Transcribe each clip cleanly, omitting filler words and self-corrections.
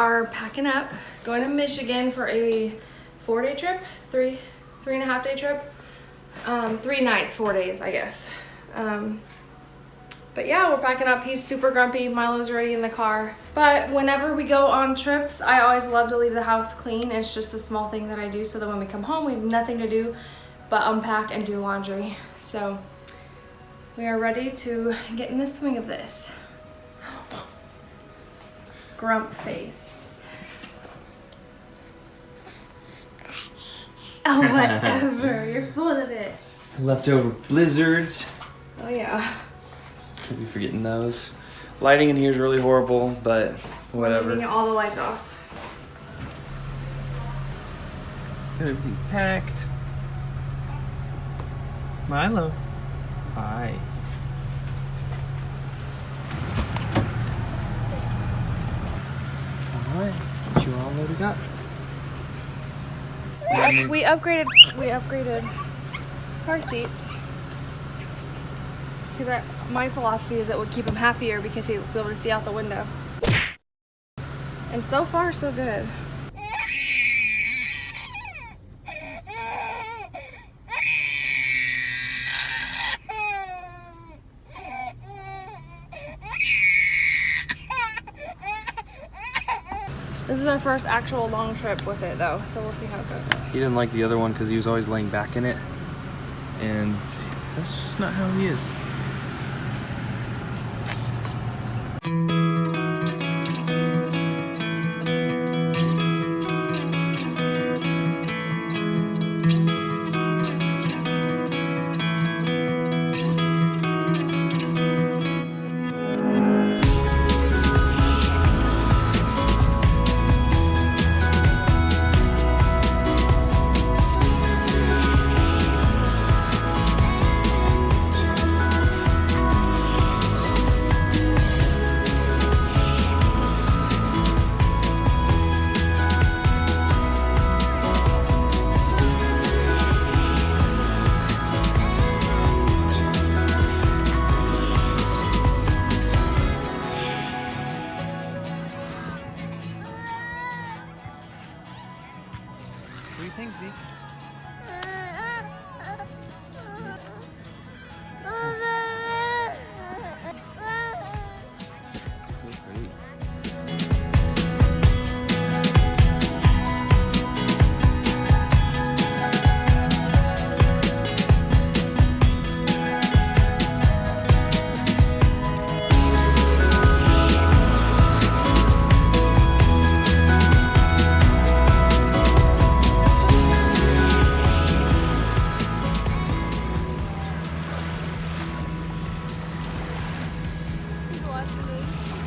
are packing up, going to Michigan for a 4-day trip, three and a half day trip. 3 nights, 4 days, I guess. But yeah, we're packing up. He's super grumpy. Milo's already in the car. But whenever we go on trips, I always love to leave the house clean. It's just a small thing that I do so that when we come home, we have nothing to do but unpack and do laundry. So we are ready to get in the swing of this. Grump face. Oh, whatever. You're full of it. Leftover blizzards. Oh, yeah. Could be forgetting those. Lighting in here is really horrible, but whatever. Leaving all the lights off. Got everything packed. Milo. Hi. Alright, let's get you all loaded up. We upgraded car seats. Because my philosophy is it would keep him happier because he would be able to see out the window. And so far, so good. This is our first actual long trip with it though, so we'll see how it goes. He didn't like the other one because he was always laying back in it. And that's just not how he is. What do you think, Zeke? So great.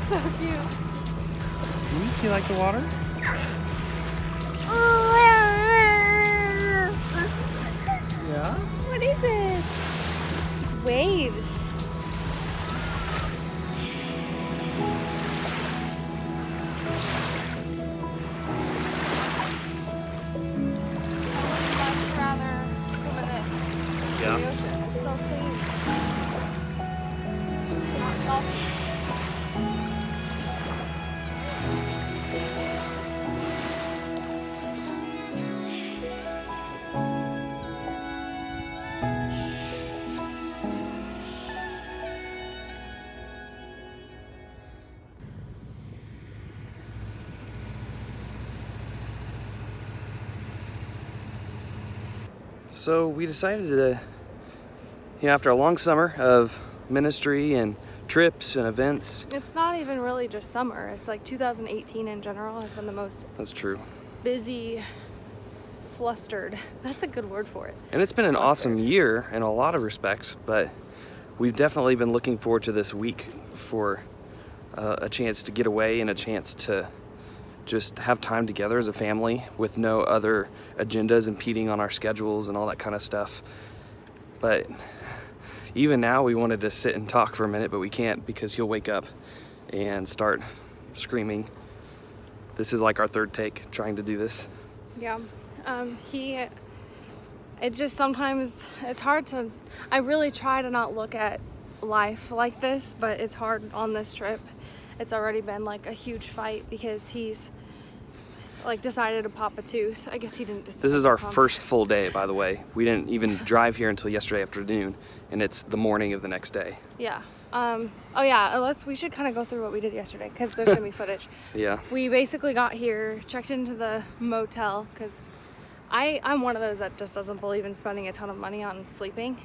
So cute. Zeke, you like the water? Yeah? What is it? It's waves. I would much rather swim in this. Yeah. The ocean. It's so clean. Not salty. So we decided to, after a long summer of ministry and trips and events. It's not even really just summer. It's like 2018 in general has been the most That's true. busy, flustered. That's a good word for it. And it's been an awesome Flustered. year in a lot of respects, but we've definitely been looking forward to this week for a chance to get away and a chance to just have time together as a family with no other agendas impeding on our schedules and all that kind of stuff. But even now we wanted to sit and talk for a minute, but we can't because he'll wake up and start screaming. This is like our third take trying to do this. Yeah. It just sometimes, it's hard to, I really try to not look at life like this, but it's hard on this trip. It's already been like a huge fight because he's like decided to pop a tooth. I guess he didn't decide. This is our That sounds- first full day, by the way. We didn't even drive here until yesterday afternoon, and it's the morning of the next day. Yeah. Oh yeah, we should kind of go through what we did yesterday because there's gonna be footage. Yeah. We basically got here, checked into the motel because I'm one of those that just doesn't believe in spending a ton of money on sleeping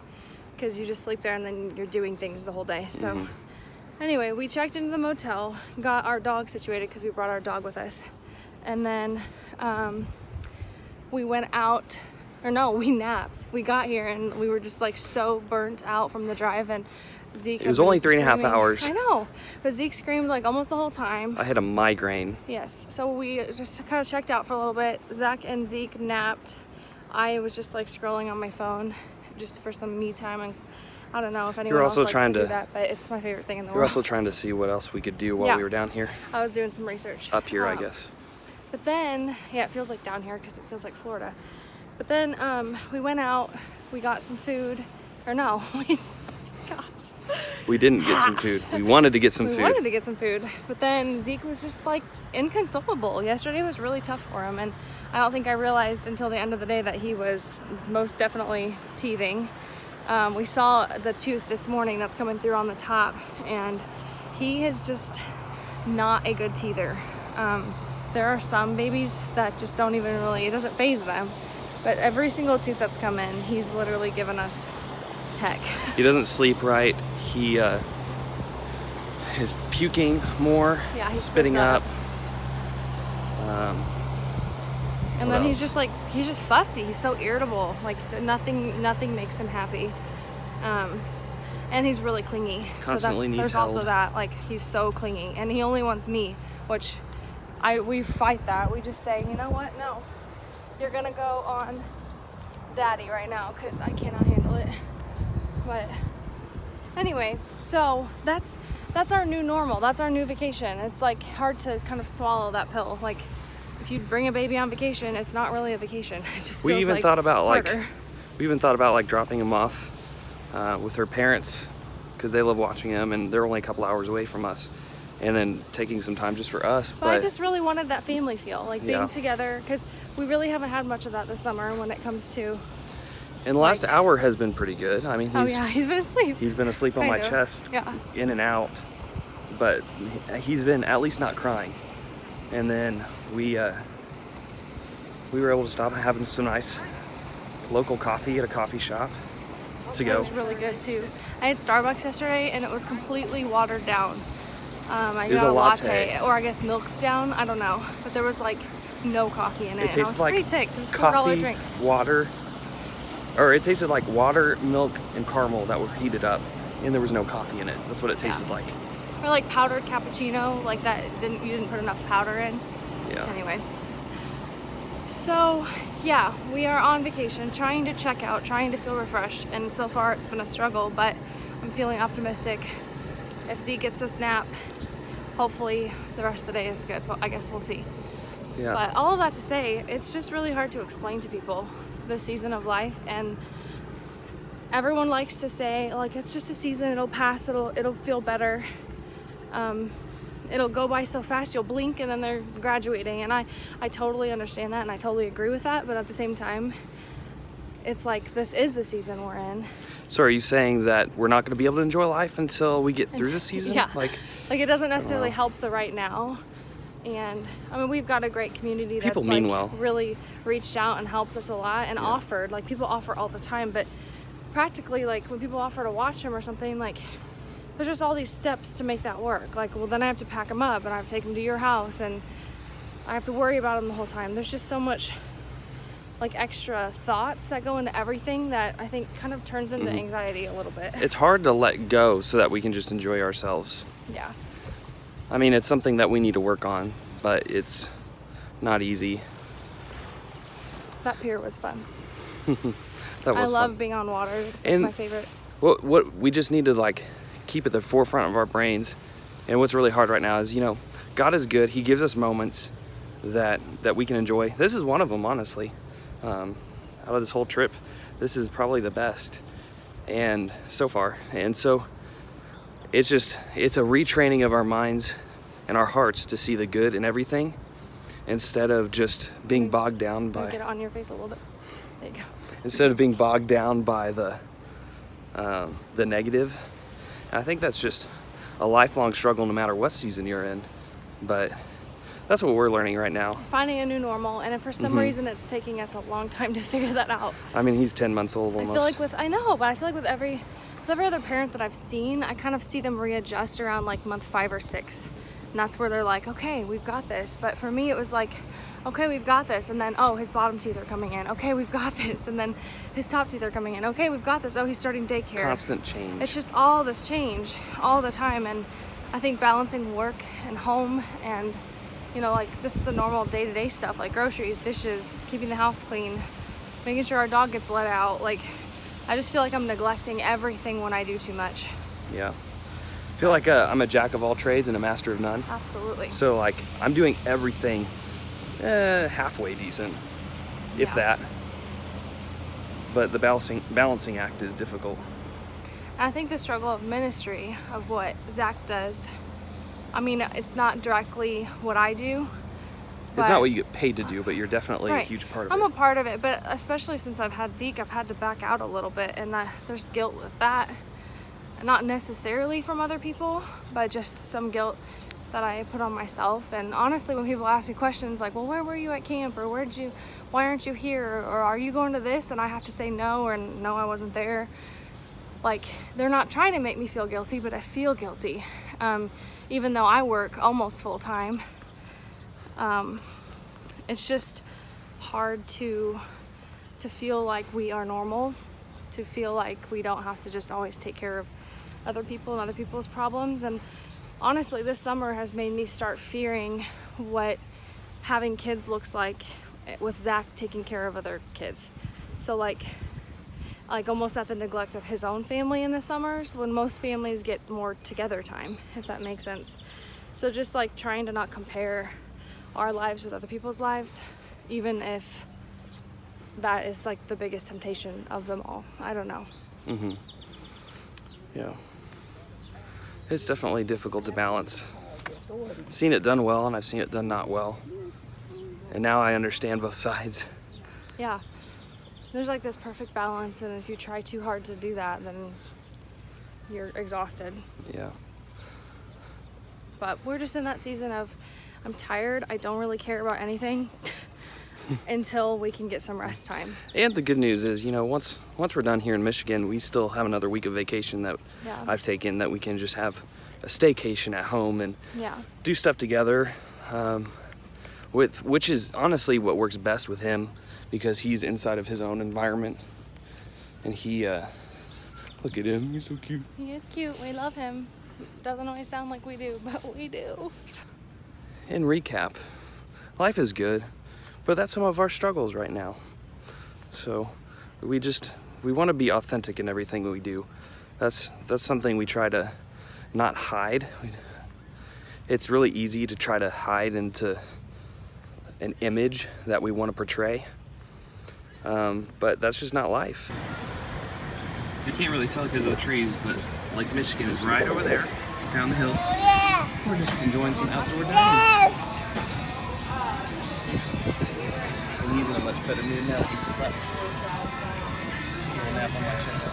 because you just sleep there and then you're doing things the whole day. So anyway, we checked into the motel, got our dog situated because we brought our dog with us, and then we went out. Or no, we napped. We got here and we were just like so burnt out from the drive, and Zeke. It was had been only 3.5 screaming. hours. I know, but Zeke screamed like almost the whole time. I had a migraine. Yes, so we just kind of checked out for a little bit. Zach and Zeke napped. I was just like scrolling on my phone just for some me time, and I don't know if anyone else also likes trying to do to- that, but it's my favorite thing in the We were world. also trying to see what else we could do while Yeah. we were down here. I was doing some research. Up here, I guess. But then, yeah, it feels like down here because it feels like Florida. But then we went out, we got some food, or no, gosh. We didn't get some food. We wanted to get some We food. wanted to get some food, but then Zeke was just like inconsolable. Yesterday was really tough for him, and I don't think I realized until the end of the day that he was most definitely teething. We saw the tooth this morning that's coming through on the top, and he is just not a good teether. There are some babies that just don't even really, it doesn't faze them, but every single tooth that's come in, he's literally given us heck. He doesn't sleep right. He is puking more. Yeah, he spitting spits up. And What then he's else? just like, he's just fussy. He's so irritable. Like nothing makes him happy. And he's really clingy. Constantly needs there's also held. that, like he's so clingy, and he only wants me, which we fight that. We just say, you know what? No, you're gonna go on Daddy right now because I cannot handle it. But anyway, so that's our new normal. That's our new vacation. It's like hard to kind of swallow that pill. Like if you bring a baby on vacation, it's not really a vacation. It just We feels even like thought about harder. dropping him off with her parents because they love watching him, and they're only a couple hours away from us, and then taking some time just for us. But I just really wanted that family feel, like being Yeah. together, because we really haven't had much of that this summer when it comes to. and the last hour has been pretty good. I mean, He's been asleep. he's been asleep on Kind my of. chest, Yeah. in and out, but he's been at least not crying. And then we were able to stop having some nice local coffee at a coffee shop to It go. was really good too. I had Starbucks yesterday and it was completely watered down. I It was got a a latte. or I guess milked down. I don't know, but there was like no coffee in it. It and I tasted was like pretty ticked. It was $4 coffee, drink. water, or it tasted like water, milk, and caramel that were heated up, and there was no coffee in it. That's what it tasted like. Or like powdered cappuccino, like that you didn't put enough powder in. Yeah. Anyway. So, yeah, we are on vacation, trying to check out, trying to feel refreshed, and so far it's been a struggle, but I'm feeling optimistic. If Zeke gets this nap, hopefully the rest of the day is good. Well, I guess we'll see. Yeah. But all of that to say, it's just really hard to explain to people the season of life, and everyone likes to say, like, it's just a season, it'll pass, it'll feel better. It'll go by so fast, you'll blink and then they're graduating, and I totally understand that and I totally agree with that, but at the same time, it's like this is the season we're in. So are you saying that we're not going to be able to enjoy life until we get through the season? Yeah. Like It doesn't necessarily Wow. help the right now. And I mean, we've got a great community that's People mean like well. really reached out and helped us a lot and offered, like people offer all the time, but practically like when people offer to watch them or something, like there's just all these steps to make that work. Like, well, then I have to pack them up and I have to take them to your house and I have to worry about them the whole time. There's just so much like extra thoughts that go into everything that I think kind of turns into anxiety a little bit. it's hard to let go so that we can just enjoy ourselves. Yeah. I mean, it's something that we need to work on, but it's not easy. That pier was fun. That I was love fun. being on water. It's like And- my favorite. What we just need to like keep at the forefront of our brains, and what's really hard right now is, you know, God is good. He gives us moments that we can enjoy. This is one of them, honestly. Out of this whole trip, this is probably the best, and so far. And so it's a retraining of our minds and our hearts to see the good in everything, instead of just being bogged down by Get it on your face a little bit. There you go. instead of being bogged down by the negative. And I think that's just a lifelong struggle no matter what season you're in, but that's what we're learning right now. Finding a new normal, and if for some reason it's taking us a long time to figure that out. I mean, he's 10 months old almost. I feel like with every other parent that I've seen, I kind of see them readjust around like month 5 or 6. And that's where they're like, okay, we've got this. But for me, it was like, okay, we've got this. And then, oh, his bottom teeth are coming in. Okay, we've got this. And then his top teeth are coming in. Okay, we've got this. Oh, he's starting daycare. Constant change. It's just all this change all the time. And I think balancing work and home and, you know, like just the normal day-to-day stuff, like groceries, dishes, keeping the house clean, making sure our dog gets let out. Like, I just feel like I'm neglecting everything when I do too much. Yeah. I feel like I'm a jack of all trades and a master of none. Absolutely. So like I'm doing everything halfway decent, if that. But the balancing act is difficult. I think the struggle of ministry, of what Zach does, I mean, it's not directly what I do. It's not what you get paid to do, but you're definitely a huge part of it. I'm a part of it, but especially since I've had Zeke, I've had to back out a little bit, and there's guilt with that. Not necessarily from other people, but just some guilt that I put on myself. And honestly, when people ask me questions like, well, where were you at camp? Or why aren't you here? Or are you going to this? And I have to say no, or no, I wasn't there. Like, they're not trying to make me feel guilty, but I feel guilty. Even though I work almost full time. It's just hard to feel like we are normal, to feel like we don't have to just always take care of other people and other people's problems. And honestly, this summer has made me start fearing what having kids looks like with Zach taking care of other kids. So like almost at the neglect of his own family in the summers, when most families get more together time, if that makes sense. So just like trying to not compare our lives with other people's lives, even if that is like the biggest temptation of them all. I don't know. Yeah. It's definitely difficult to balance. I've seen it done well and I've seen it done not well. And now I understand both sides. Yeah. There's like this perfect balance, and if you try too hard to do that, then you're exhausted. Yeah. But we're just in that season of, I'm tired, I don't really care about anything until we can get some rest time. And the good news is, you know, once we're done here in Michigan, we still have another week of vacation that I've taken, that we can just have a staycation at home and do stuff together, which is honestly what works best with him, because he's inside of his own environment. And he, look at him, he's so cute. He is cute, we love him. Doesn't always sound like we do, but we do. In recap, life is good, but that's some of our struggles right now. So we want to be authentic in everything we do. That's something we try to not hide. It's really easy to try to hide into an image that we want to portray, but that's just not life. You can't really tell because of the trees, but Lake Michigan is right over there, down the hill. We're just enjoying some outdoor dining. And he's in a much better mood now that he slept. A little nap on my chest.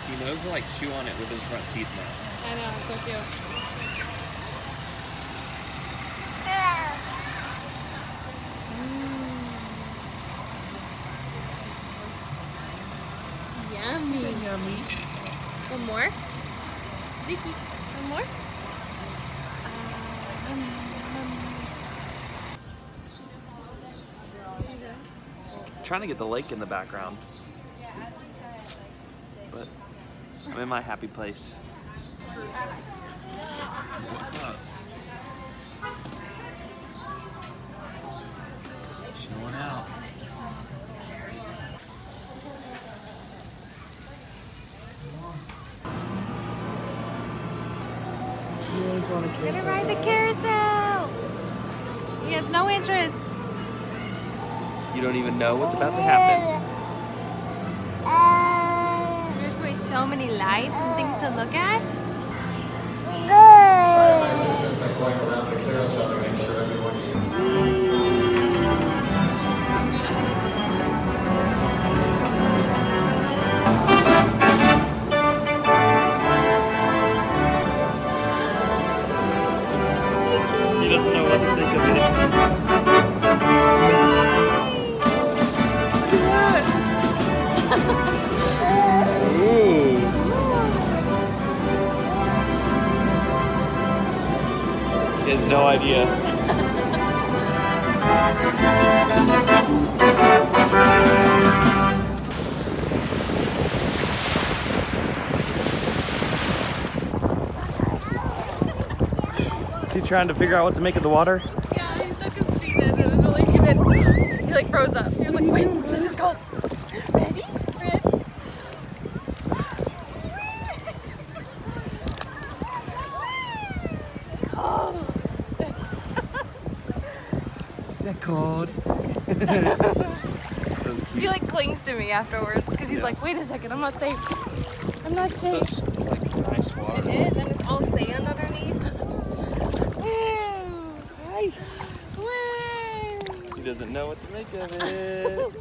He knows to like chew on it with his front teeth now. I know, it's so cute. Yummy. Yummy. One more? Zeke, one more? Trying to get the lake in the background, but I'm in my happy place. What's up? Chilling out. Gonna ride the carousel! He has no interest. You don't even know what's about to happen. There's going to be so many lights and things to look at. assistants are going around the carousel to make sure everyone is. He doesn't know what to think of it. Ooh. He has no idea. Is he trying to figure out what to make of the water? Yeah, he stuck his feet in. It was really cute. He like froze up. He was like, wait, this is cold. Ready? Ready? It's cold. Is that cold? He like clings to me afterwards because he's Yeah. like, wait a second, I'm not safe. I'm not safe. Such like nice water. It is, and it's all sand underneath. Woo! Hi. Woo! He doesn't know what to make of it.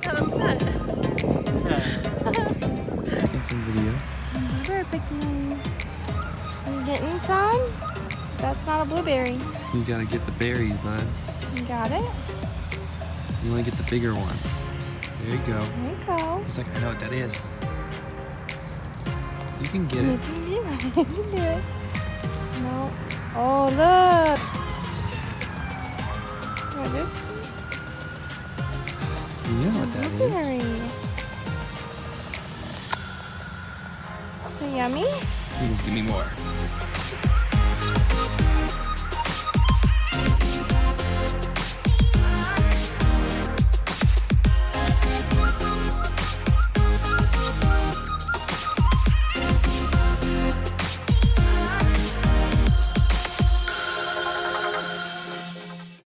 Got upset. Taking some video. Blueberry picking. You getting some? That's not a blueberry. You gotta get the berries, bud. You got it? You wanna get the bigger ones. There you go. There you go. He's like, I know what that is. You can get You it. can do it. You can do it. No. Oh, look. What is this? You know what that is. Blueberry. Is it yummy? Please give me more.